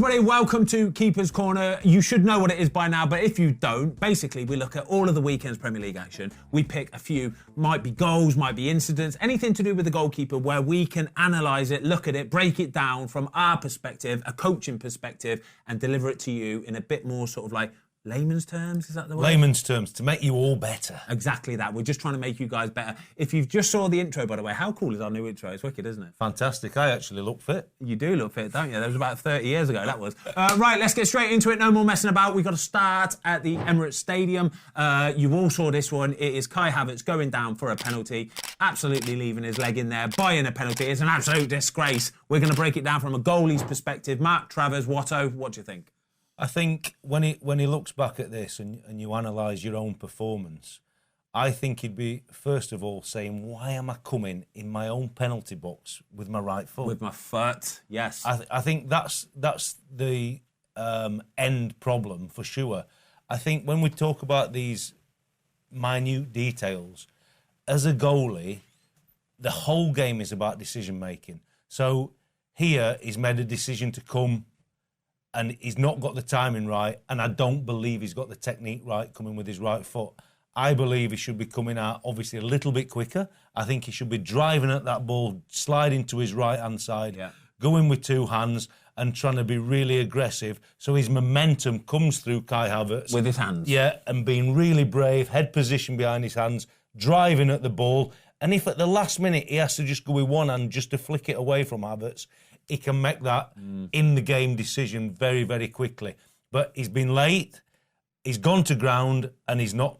everybody, welcome to Keeper's Corner. You should know what it is by now, but if you don't, basically we look at all of the weekend's Premier League action. We pick a few, might be goals, might be incidents, anything to do with the goalkeeper where we can analyse it, look at it, break it down from our perspective, a coaching perspective, and deliver it to you in a bit more sort of like layman's terms, is that the word? Layman's terms, to make you all better. Exactly that. We're just trying to make you guys better. If you've just saw the intro, by the way, how cool is our new intro? It's wicked, isn't it? Fantastic. I actually look fit. You do look fit, don't you? That was about 30 years ago, that was. Right, let's get straight into it. No more messing about. We've got to start at the Emirates Stadium. You all saw this one. It is Kai Havertz going down for a penalty, absolutely leaving his leg in there, buying a penalty. It's an absolute disgrace. We're going to break it down from a goalie's perspective. Mark Travers, Watto, what do you think? I think when he looks back at this and you analyse your own performance, I think he'd be, first of all, saying, why am I coming in my own penalty box with my right foot? With my foot, yes. I think that's the end problem for sure. I think when we talk about these minute details, as a goalie, the whole game is about decision-making. So here he's made a decision to come and he's not got the timing right, and I don't believe he's got the technique right coming with his right foot. I believe he should be coming out, obviously, a little bit quicker. I think he should be driving at that ball, sliding to his right-hand side, going with two hands and trying to be really aggressive so his momentum comes through Kai Havertz. With his hands. Yeah, and being really brave, head position behind his hands, driving at the ball. And if at the last minute he has to just go with one hand just to flick it away from Havertz, he can make that in-the-game decision very, very quickly. But he's been late, he's gone to ground, and he's not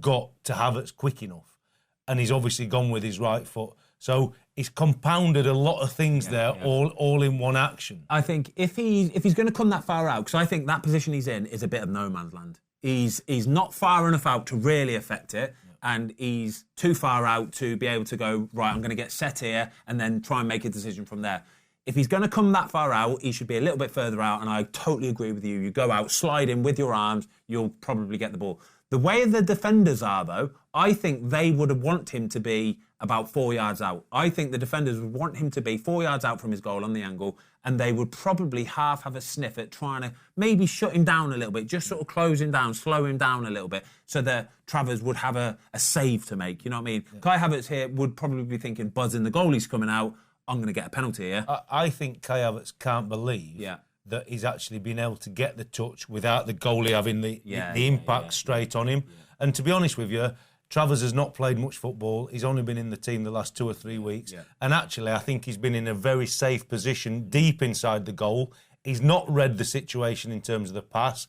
got to Havertz quick enough. And he's obviously gone with his right foot. So he's compounded a lot of things all in one action. I think if he's going to come that far out, because I think that position he's in is a bit of no man's land. He's not far enough out to really affect it. And he's too far out to be able to go, right, I'm going to get set here and then try and make a decision from there. If he's going to come that far out, he should be a little bit further out, and I totally agree with you. You go out, slide in with your arms, you'll probably get the ball. The way the defenders are, though, I think they would want him to be about 4 yards out. I think the defenders would want him to be 4 yards out from his goal on the angle, and they would probably half have a sniff at trying to maybe shut him down a little bit, just sort of close him down, slow him down a little bit, so that Travers would have a save to make. You know what I mean? Yeah. Kai Havertz here would probably be thinking, buzzing, the goalie's coming out, I'm going to get a penalty here. I think Kai Havertz can't believe that he's actually been able to get the touch without the goalie having the impact straight on him. Yeah. And to be honest with you, Travers has not played much football. He's only been in the team the last 2 or 3 weeks. Yeah. And actually, I think he's been in a very safe position deep inside the goal. He's not read the situation in terms of the pass.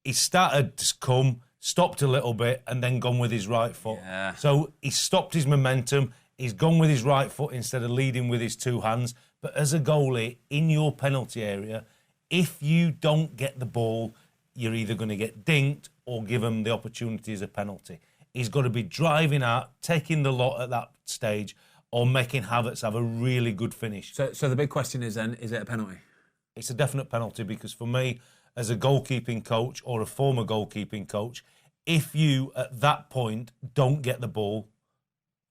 He started to come, stopped a little bit, and then gone with his right foot. Yeah. So he stopped his momentum. He's gone with his right foot instead of leading with his two hands. But as a goalie, in your penalty area, if you don't get the ball, you're either going to get dinked or give him the opportunity as a penalty. He's got to be driving out, taking the lot at that stage, or making Havertz have a really good finish. So the big question is then, is it a penalty? It's a definite penalty because for me, as a goalkeeping coach or a former goalkeeping coach, if you, at that point, don't get the ball,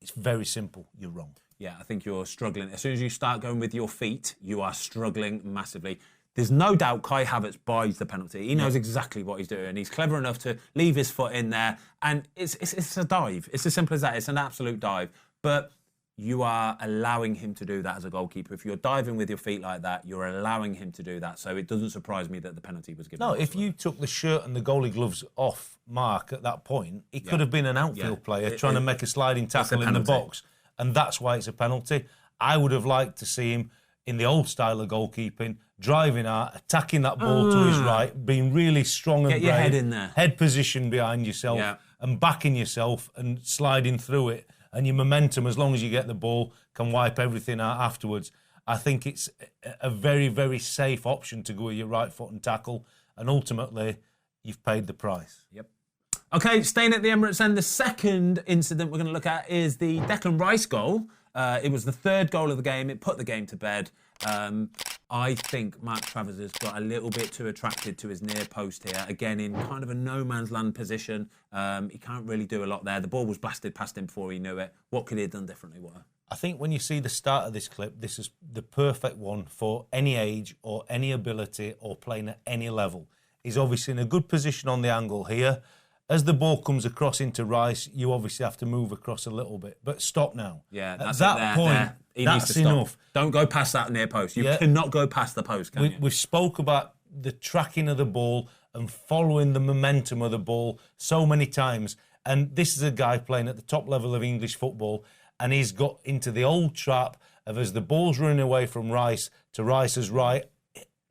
it's very simple, you're wrong. Yeah, I think you're struggling. As soon as you start going with your feet, you are struggling massively. There's no doubt Kai Havertz buys the penalty. He knows exactly what he's doing. He's clever enough to leave his foot in there. And it's a dive. It's as simple as that. It's an absolute dive. But you are allowing him to do that as a goalkeeper. If you're diving with your feet like that, you're allowing him to do that. So it doesn't surprise me that the penalty was given. No, if you took the shirt and the goalie gloves off Mark at that point, he could have been an outfield player trying to make a sliding tackle in the box. And that's why it's a penalty. I would have liked to see him in the old style of goalkeeping, driving out, attacking that ball to his right, being really strong and brave. Get your head in there. Head position behind yourself and backing yourself and sliding through it. And your momentum, as long as you get the ball, can wipe everything out afterwards. I think it's a very, very safe option to go with your right foot and tackle. And ultimately, you've paid the price. Yep. OK, staying at the Emirates End, the second incident we're going to look at is the Declan Rice goal. It was the third goal of the game. It put the game to bed. I think Mark Travers has got a little bit too attracted to his near post here. Again, in kind of a no-man's land position. He can't really do a lot there. The ball was blasted past him before he knew it. What could he have done differently, Watto? I think when you see the start of this clip, this is the perfect one for any age or any ability or playing at any level. He's obviously in a good position on the angle here. As the ball comes across into Rice, you obviously have to move across a little bit. But stop now. Yeah, that's at that point, he needs to stop. Enough. Don't go past that near post. You cannot go past the post, can you? We've spoke about the tracking of the ball and following the momentum of the ball so many times. And this is a guy playing at the top level of English football, and he's got into the old trap of, as the ball's running away from Rice to Rice's right,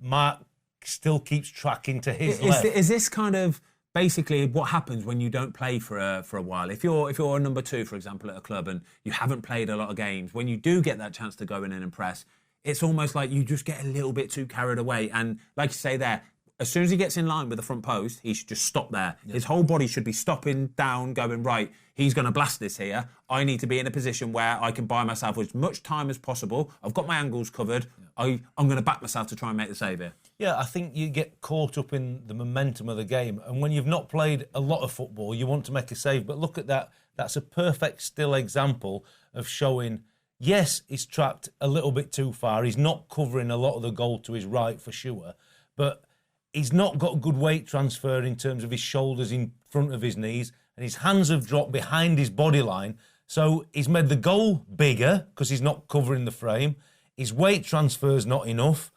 Mark still keeps tracking to his left. Is this kind of basically what happens when you don't play for a while? If you're a number 2, for example, at a club and you haven't played a lot of games, when you do get that chance to go in and impress, it's almost like you just get a little bit too carried away. And like you say there, as soon as he gets in line with the front post, he should just stop there. Yeah. His whole body should be stopping down, going, right, he's going to blast this here. I need to be in a position where I can buy myself as much time as possible. I've got my angles covered. Yeah. I'm going to back myself to try and make the save here. Yeah, I think you get caught up in the momentum of the game. And when you've not played a lot of football, you want to make a save. But look at that. That's a perfect still example of showing, yes, he's trapped a little bit too far. He's not covering a lot of the goal to his right for sure. But he's not got good weight transfer in terms of his shoulders in front of his knees, and his hands have dropped behind his body line. So he's made the goal bigger because he's not covering the frame. His weight transfer is not enough,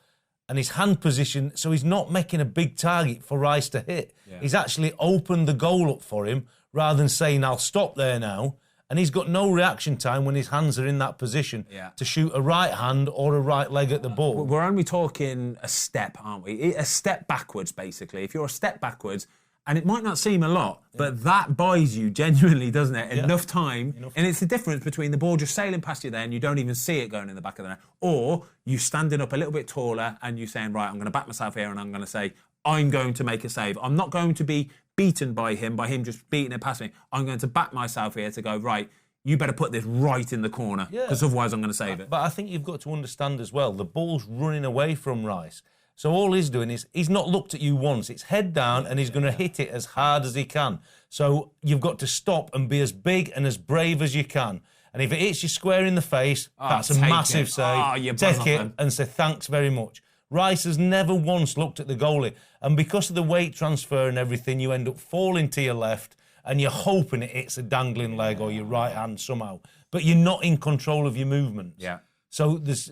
and his hand position, so he's not making a big target for Rice to hit. Yeah. He's actually opened the goal up for him rather than saying, I'll stop there now. And he's got no reaction time when his hands are in that position to shoot a right hand or a right leg at the ball. We're only talking a step, aren't we? A step backwards, basically. If you're a step backwards, and it might not seem a lot, but that buys you genuinely, doesn't it? Enough time. And it's the difference between the ball just sailing past you there and you don't even see it going in the back of the net, or you standing up a little bit taller and you saying, right, I'm going to back myself here and I'm going to say, I'm going to make a save. I'm not going to be beaten by him just beating it past me. I'm going to back myself here to go, right, you better put this right in the corner because otherwise I'm going to save it. But I think you've got to understand as well, the ball's running away from Rice. So all he's doing is he's not looked at you once. It's head down and he's going to hit it as hard as he can. So you've got to stop and be as big and as brave as you can. And if it hits you square in the face, that's a massive save. Take it and say thanks very much. Rice has never once looked at the goalie. And because of the weight transfer and everything, you end up falling to your left and you're hoping it hits a dangling leg or your right hand somehow. But you're not in control of your movements. Yeah. So there's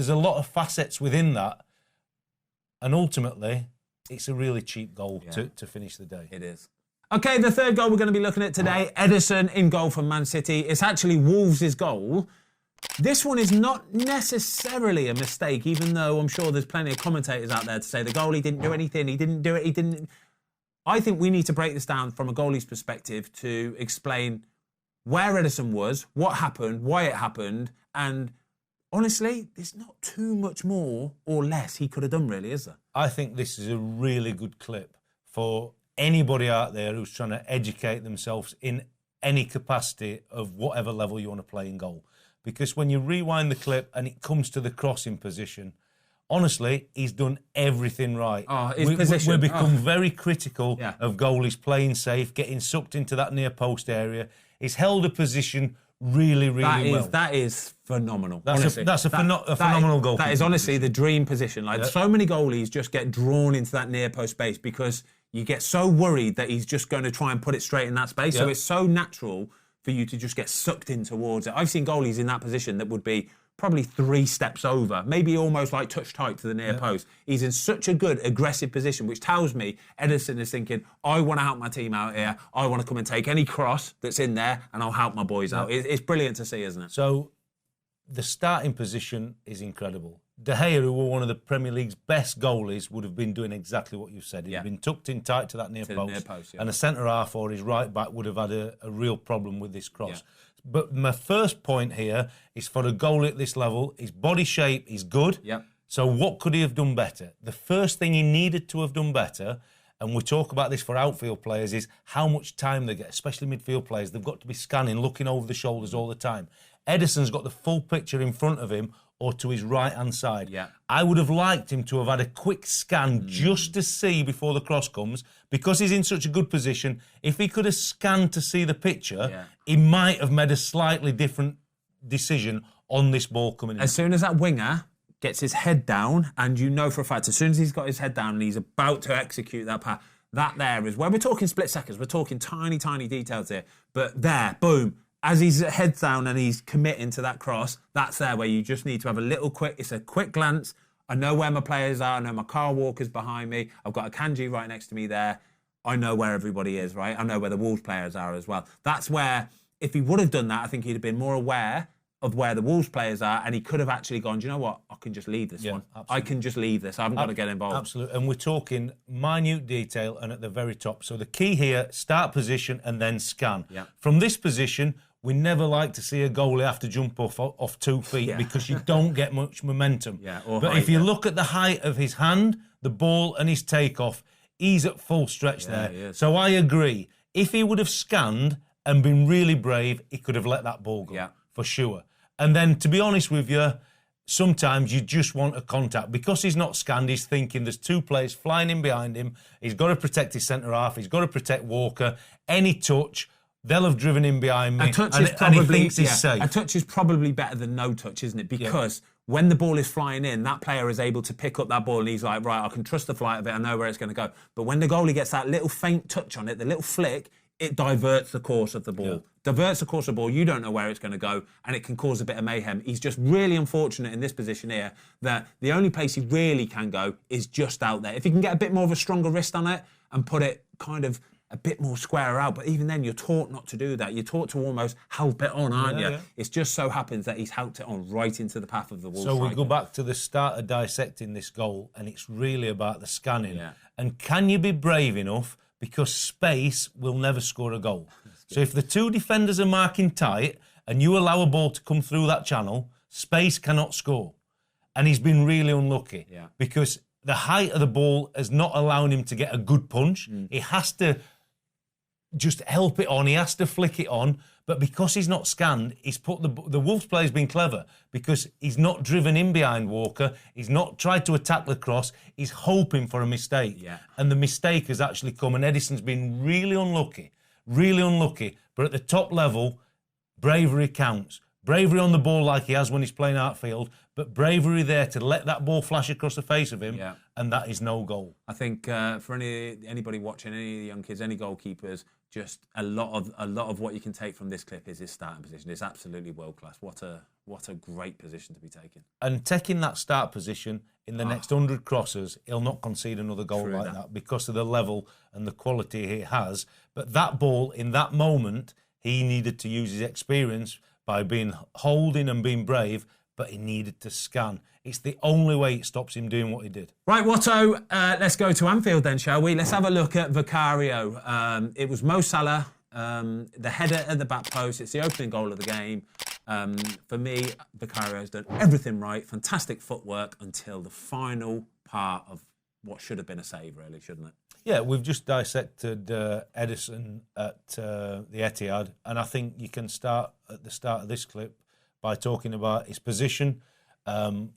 a lot of facets within that. And ultimately, it's a really cheap goal to finish the day. It is. OK, the third goal we're going to be looking at today, Edison in goal for Man City. It's actually Wolves' goal. This one is not necessarily a mistake, even though I'm sure there's plenty of commentators out there to say the goalie didn't do anything, he didn't do it, I think we need to break this down from a goalie's perspective to explain where Edison was, what happened, why it happened, and honestly, there's not too much more or less he could have done, really, is there? I think this is a really good clip for anybody out there who's trying to educate themselves in any capacity of whatever level you want to play in goal. Because when you rewind the clip and it comes to the crossing position, honestly, he's done everything right. His position. We've become very critical of goalies playing safe, getting sucked into that near post area. He's held a position really well. That is phenomenal. That's a phenomenal goal. That is honestly the dream position. So many goalies just get drawn into that near post space because you get so worried that he's just going to try and put it straight in that space. So it's so natural for you to just get sucked in towards it. I've seen goalies in that position that would be probably 3 steps over, maybe almost like touch tight to the near post. He's in such a good aggressive position, which tells me Edison is thinking, I want to help my team out here. I want to come and take any cross that's in there and I'll help my boys out. It's brilliant to see, isn't it? So the starting position is incredible. De Gea, who were one of the Premier League's best goalies, would have been doing exactly what you've said. He'd have been tucked in tight to that near post. And a centre-half or his right-back would have had a real problem with this cross. Yeah. But my first point here is for a goalie at this level, his body shape is good. Yeah. So what could he have done better? The first thing he needed to have done better, and we talk about this for outfield players, is how much time they get, especially midfield players. They've got to be scanning, looking over the shoulders all the time. Edison's got the full picture in front of him or to his right-hand side. Yeah. I would have liked him to have had a quick scan just to see before the cross comes, because he's in such a good position. If he could have scanned to see the picture, he might have made a slightly different decision on this ball coming in. As soon as that winger gets his head down, and you know for a fact, as soon as he's got his head down and he's about to execute that pass, that there is where we're talking split seconds. We're talking tiny, tiny details here. But there, boom, as his head's down and he's committing to that cross, that's there where you just need to have it's a quick glance. I know where my players are. I know my Carl Walker's behind me. I've got a Kanji right next to me there. I know where everybody is, right? I know where the Wolves players are as well. That's where, if he would have done that, I think he'd have been more aware of where the Wolves players are, and he could have actually gone, do you know what? I can just leave this one. Absolutely. I can just leave this. I haven't got to get involved. Absolutely. And we're talking minute detail and at the very top. So the key here, start position and then scan. Yeah. From this position, we never like to see a goalie have to jump off 2 feet because you don't get much momentum. But if you look at the height of his hand, the ball and his takeoff, he's at full stretch there. So I agree. If he would have scanned and been really brave, he could have let that ball go, for sure. And then, to be honest with you, sometimes you just want a contact. Because he's not scanned, he's thinking there's 2 players flying in behind him. He's got to protect his centre-half. He's got to protect Walker. Any touch, they'll have driven in behind me. And he thinks he's safe. A touch is probably better than no touch, isn't it? Because when the ball is flying in, that player is able to pick up that ball and he's like, right, I can trust the flight of it. I know where it's going to go. But when the goalie gets that little faint touch on it, the little flick, it diverts the course of the ball. Diverts the course of the ball, you don't know where it's going to go, and it can cause a bit of mayhem. He's just really unfortunate in this position here that the only place he really can go is just out there. If he can get a bit more of a stronger wrist on it and put it kind of a bit more square out, but even then you're taught not to do that. You're taught to almost help it on, aren't you? It just so happens that he's helped it on right into the path of the Wolves. So we go back to the start of dissecting this goal, and it's really about the scanning. And can you be brave enough? Because space will never score a goal. So if the 2 defenders are marking tight and you allow a ball to come through that channel, space cannot score. And he's been really unlucky because the height of the ball is not allowing him to get a good punch. He has to just help it on. He has to flick it on. But because he's not scanned, he's put the Wolves player's been clever because he's not driven in behind Walker. He's not tried to attack the cross. He's hoping for a mistake. And the mistake has actually come. And Edison's been really unlucky. Really unlucky. But at the top level, bravery counts. Bravery on the ball like he has when he's playing outfield, but bravery there to let that ball flash across the face of him, and that is no goal. I think for anybody watching, any of the young kids, any goalkeepers, just a lot of what you can take from this clip is his starting position. It's absolutely world class. What a great position to be taking. And taking that start position in the next 100 crosses, he'll not concede another goal like that because of the level and the quality he has. But that ball in that moment, he needed to use his experience by being holding and being brave, but he needed to scan. It's the only way it stops him doing what he did. Right, Watto, let's go to Anfield then, shall we? Let's have a look at Vicario. It was Mo Salah, the header at the back post. It's the opening goal of the game. For me, Vicario has done everything right. Fantastic footwork until the final part of what should have been a save, really, shouldn't it? Yeah, we've just dissected Edison at the Etihad, and I think you can start at the start of this clip by talking about his position.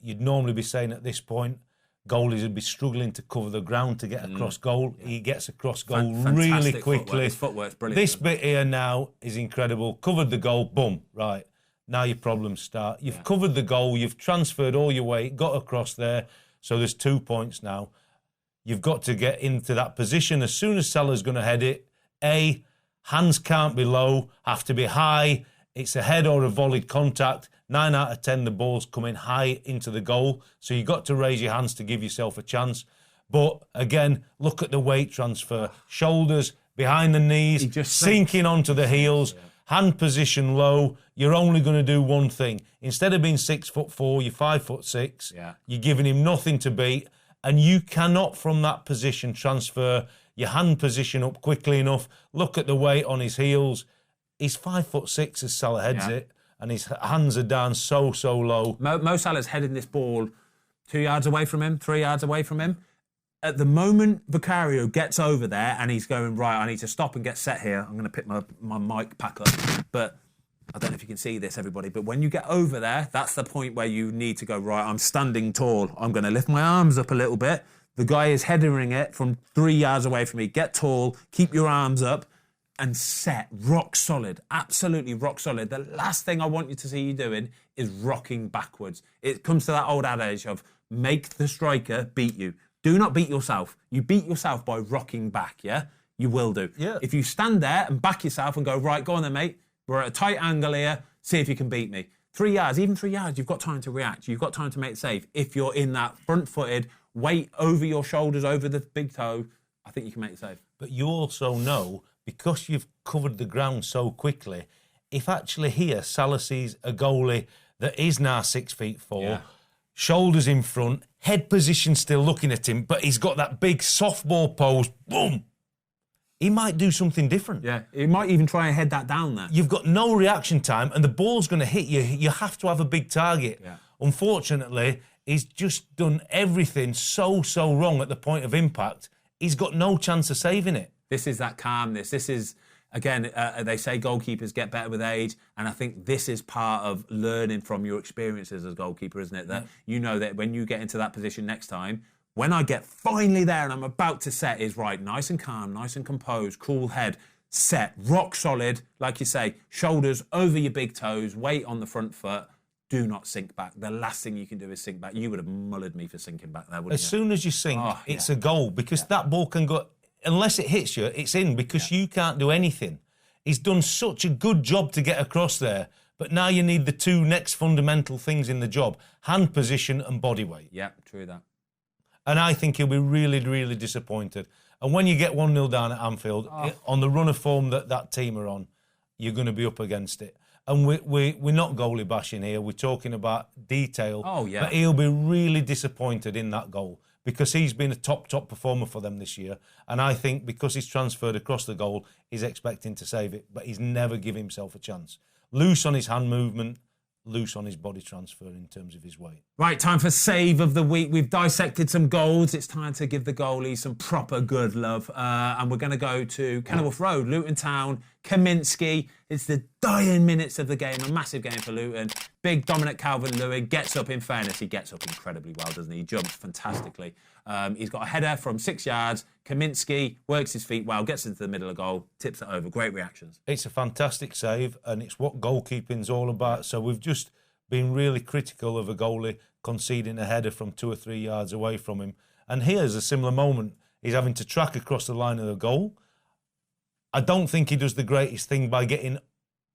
You'd normally be saying at this point, goalies would be struggling to cover the ground to get across goal. Yeah. He gets across goal really quickly. Footwork. His footwork's brilliant. This bit here now is incredible. Covered the goal, boom, right. Now your problems start. You've covered the goal, you've transferred all your weight, got across there, so there's 2 points now. You've got to get into that position as soon as Salah's going to head it. Hands can't be low, have to be high. It's a head or a volleyed contact. 9 out of 10, the ball's coming high into the goal. So you've got to raise your hands to give yourself a chance. But again, look at the weight transfer. Shoulders behind the knees, sinking onto the heels. Hand position low. You're only going to do one thing. Instead of being 6'4", you're 5'6". You're giving him nothing to beat. And you cannot, from that position, transfer your hand position up quickly enough. Look at the weight on his heels. He's 5'6" as Salah heads it, and his hands are down so low. Mo Salah's heading this ball 2 yards away from him, 3 yards away from him. At the moment Vicario gets over there and he's going, right, I need to stop and get set here. I'm going to pick my mic pack up. But I don't know if you can see this, everybody, but when you get over there, that's the point where you need to go, right, I'm standing tall. I'm going to lift my arms up a little bit. The guy is headering it from 3 yards away from me. Get tall, keep your arms up. and set, rock solid, absolutely rock solid. The last thing I want you to see you doing is rocking backwards. It comes to that old adage of make the striker beat you. Do not beat yourself. You beat yourself by rocking back, yeah? You will do. Yeah. If you stand there and back yourself and go, right, go on then, mate. We're at a tight angle here. See if you can beat me. 3 yards, even 3 yards, you've got time to react. You've got time to make the save. If you're in that front-footed, weight over your shoulders, over the big toe, I think you can make the save. But you also know, because you've covered the ground so quickly, if actually here Salah sees a goalie that is now 6'4", shoulders in front, head position still looking at him, but he's got that big softball pose, boom, he might do something different. Yeah, he might even try and head that down there. You've got no reaction time and the ball's going to hit you. You have to have a big target. Yeah. Unfortunately, he's just done everything so wrong at the point of impact. He's got no chance of saving it. This is that calmness. This is, again, they say goalkeepers get better with age, and I think this is part of learning from your experiences as a goalkeeper, isn't it? That you know that when you get into that position next time, when I get finally there and I'm about to set, is right, nice and calm, nice and composed, cool head, set, rock solid, like you say, shoulders over your big toes, weight on the front foot. Do not sink back. The last thing you can do is sink back. You would have mullered me for sinking back there, wouldn't you? As soon as you sink, it's a goal, because that ball can go, unless it hits you, it's in, because you can't do anything. He's done such a good job to get across there, but now you need the two next fundamental things in the job, hand position and body weight. Yeah, true that. And I think he'll be really disappointed. And when you get 1-0 down at Anfield, on the run of form that team are on, you're going to be up against it. And we're not goalie bashing here. We're talking about detail. Oh, yeah. But he'll be really disappointed in that goal, because he's been a top performer for them this year. And I think because he's transferred across the goal, he's expecting to save it. But he's never given himself a chance. Loose on his hand movement, loose on his body transfer in terms of his weight. Right, time for save of the week. We've dissected some goals. It's time to give the goalie some proper good love. And we're going to go to Kenilworth Road, Luton Town, Kaminski. It's the dying minutes of the game, a massive game for Luton. Big Dominic Calvert-Lewin gets up, in fairness, he gets up incredibly well, doesn't he? He jumps fantastically. He's got a header from 6 yards. Kaminski works his feet well, gets into the middle of the goal, tips it over. Great reactions. It's a fantastic save, and it's what goalkeeping's all about. So we've just been really critical of a goalie conceding a header from 2 or 3 yards away from him. And here's a similar moment. He's having to track across the line of the goal. I don't think he does the greatest thing by getting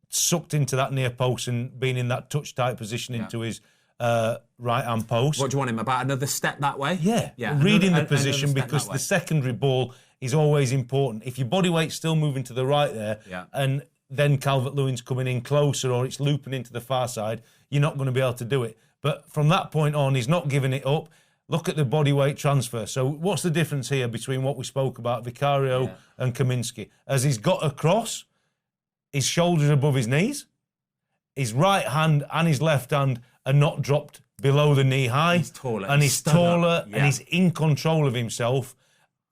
sucked into that near post and being in that touch-tight position into his right-hand post. What do you want him, about another step that way? Yeah. Reading the position, because the secondary ball is always important. If your body weight's still moving to the right there, and then Calvert-Lewin's coming in closer, or it's looping into the far side, you're not going to be able to do it. But from that point on, he's not giving it up. Look at the body weight transfer. So what's the difference here between what we spoke about, Vicario and Kaminski? As he's got across, his shoulders above his knees, his right hand and his left hand are not dropped below the knee high. He's taller. And he's taller, and he's in control of himself,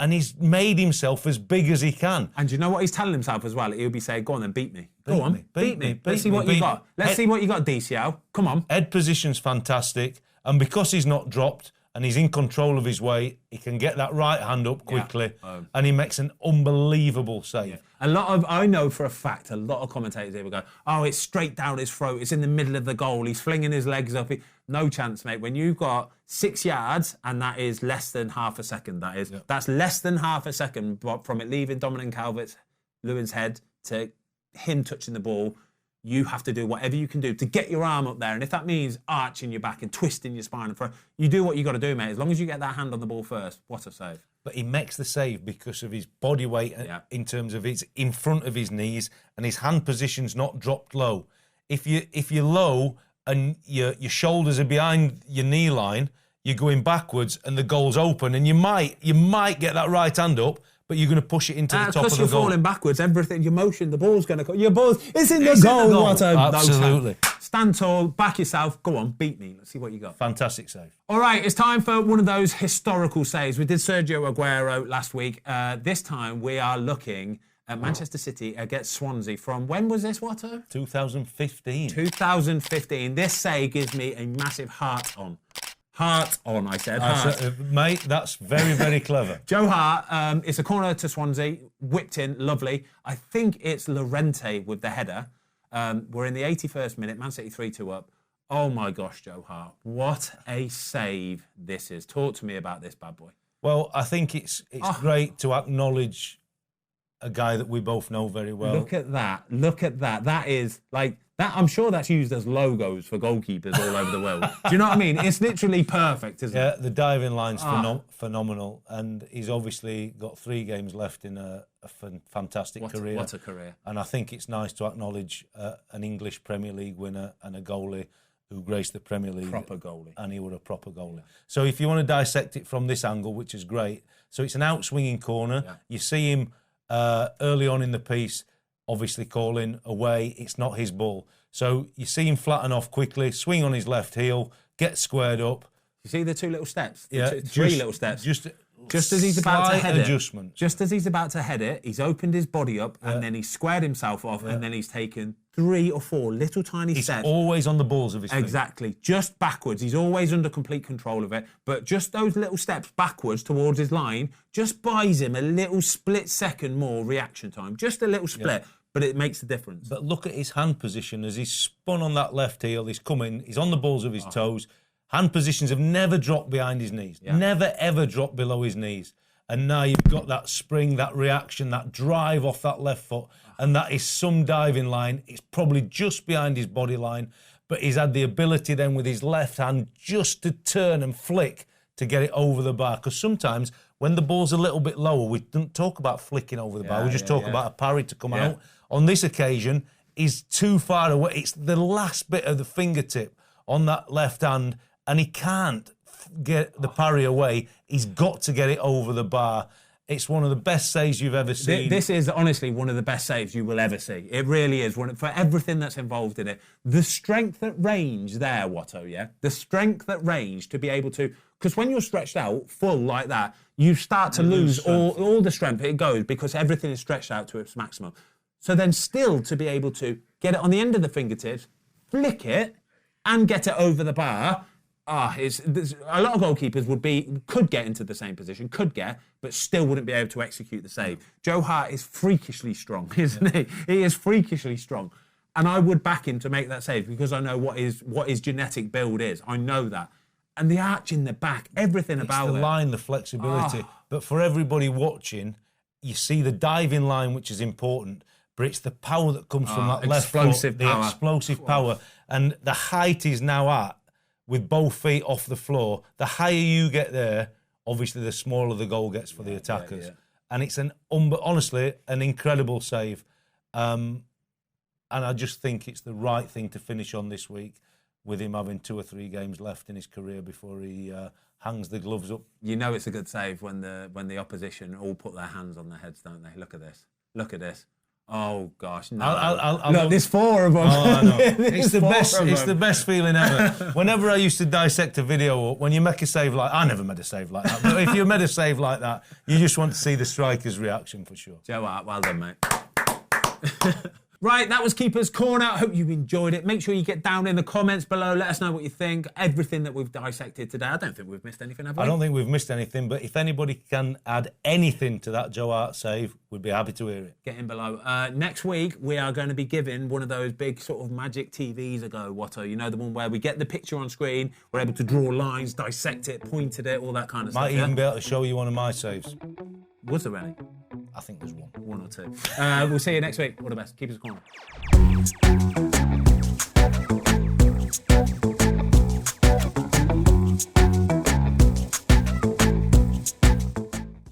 and he's made himself as big as he can. And do you know what he's telling himself as well? He'll be saying, go on then, beat me. Go on, beat me. Let's see what you got. Let's see what you got, DCL. Come on. Head position's fantastic, and because he's not dropped and he's in control of his weight, he can get that right hand up quickly, and he makes an unbelievable save. I know for a fact, a lot of commentators here will go, oh, it's straight down his throat, it's in the middle of the goal, he's flinging his legs up. No chance, mate. When you've got 6 yards, and that is less than half a second, that's less than half a second from it leaving Dominic Calvert-Lewin's head to him touching the ball. You have to do whatever you can do to get your arm up there. And if that means arching your back and twisting your spine, you do what you got to do, mate. As long as you get that hand on the ball first, what a save. But he makes the save because of his body weight in terms of it's in front of his knees, and his hand position's not dropped low. If you're low and your shoulders are behind your knee line, you're going backwards and the goal's open, and you might get that right hand up, but you're going to push it into the top of the goal. Because you're falling backwards, everything, your motion, the ball's going to come. It's in the goal. Watto. Absolutely. Stand tall, back yourself, go on, beat me. Let's see what you got. Fantastic save. All right, it's time for one of those historical saves. We did Sergio Aguero last week. This time we are looking at Manchester City against Swansea from, when was this, Watto? 2015. 2015. This save gives me a massive heart on. Hart on, I said. Hart. Mate, that's very, very clever. Joe Hart, it's a corner to Swansea, whipped in, lovely. I think it's Llorente with the header. We're in the 81st minute, Man City 3-2 up. Oh my gosh, Joe Hart, what a save this is. Talk to me about this bad boy. Well, I think it's great to acknowledge a guy that we both know very well. Look at that. Look at that. That is like that. I'm sure that's used as logos for goalkeepers all over the world. Do you know what I mean? It's literally perfect, isn't it? Yeah, the diving line's phenomenal, and he's obviously got 3 games left in a fantastic career. What a career. And I think it's nice to acknowledge an English Premier League winner and a goalie who graced the Premier League. Proper goalie. And he was a proper goalie. So if you want to dissect it from this angle, which is great, so it's an out-swinging corner. Yeah. You see him early on in the piece, obviously calling away. It's not his ball. So you see him flatten off quickly, swing on his left heel, get squared up. You see the 2 little steps? Yeah. 3 little steps. Just as he's about to head it. Just as he's about to head it, he's opened his body up and then he's squared himself off and then he's taken 3 or 4 little tiny steps. He's always on the balls of his feet. Exactly. Just backwards. He's always under complete control of it. But just those little steps backwards towards his line just buys him a little split second more reaction time. Just a little split. Yeah. But it makes a difference. But look at his hand position as he's spun on that left heel. He's coming. He's on the balls of his toes. Hand positions have never dropped behind his knees. Yeah. Never, ever dropped below his knees. And now you've got that spring, that reaction, that drive off that left foot. And that is some diving line. It's probably just behind his body line. But he's had the ability then with his left hand just to turn and flick to get it over the bar. Because sometimes when the ball's a little bit lower, we don't talk about flicking over the bar. We just talk about a parry to come out. On this occasion, he's too far away. It's the last bit of the fingertip on that left hand. And he can't get the parry away. He's got to get it over the bar. It's one of the best saves you've ever seen. This is honestly one of the best saves you will ever see. It really is. For everything that's involved in it. The strength at range there, Watto, yeah? The strength at range to be able to... Because when you're stretched out full like that, you start to lose all the strength. It goes because everything is stretched out to its maximum. So then still to be able to get it on the end of the fingertips, flick it, and get it over the bar... a lot of goalkeepers could get into the same position, but still wouldn't be able to execute the save. Joe Hart is freakishly strong, isn't he? He is freakishly strong. And I would back him to make that save because I know what his genetic build is. I know that. And the arch in the back, everything about it. It's the line, the flexibility. But for everybody watching, you see the diving line, which is important, but it's the power that comes from that left foot, the explosive power. And the height he's now at, with both feet off the floor, the higher you get there, obviously the smaller the goal gets for the attackers. Yeah. And it's honestly an incredible save. And I just think it's the right thing to finish on this week with him having 2 or 3 games left in his career before he hangs the gloves up. You know it's a good save when the opposition all put their hands on their heads, don't they? Look at this. Look at this. Oh gosh, no! Look, there's 4 of them. Oh, I know. It's the best. It's the best feeling ever. Whenever I used to dissect a video, when you make a save I never made a save like that. But if you made a save like that, you just want to see the striker's reaction for sure. Joe Hart, well done, mate. Right, that was Keeper's Corner. I hope you enjoyed it. Make sure you get down in the comments below. Let us know what you think. Everything that we've dissected today. I don't think we've missed anything, have we? I don't think we've missed anything, but if anybody can add anything to that Joe Hart save, we'd be happy to hear it. Get in below. Next week, we are going to be giving one of those big sort of magic TVs a go, Watto. You know, the one where we get the picture on screen, we're able to draw lines, dissect it, point at it, all that kind of stuff. Might even be able to show you one of my saves. Was there any? I think there's one. 1 or 2. We'll see you next week. All the best. Keep us corner.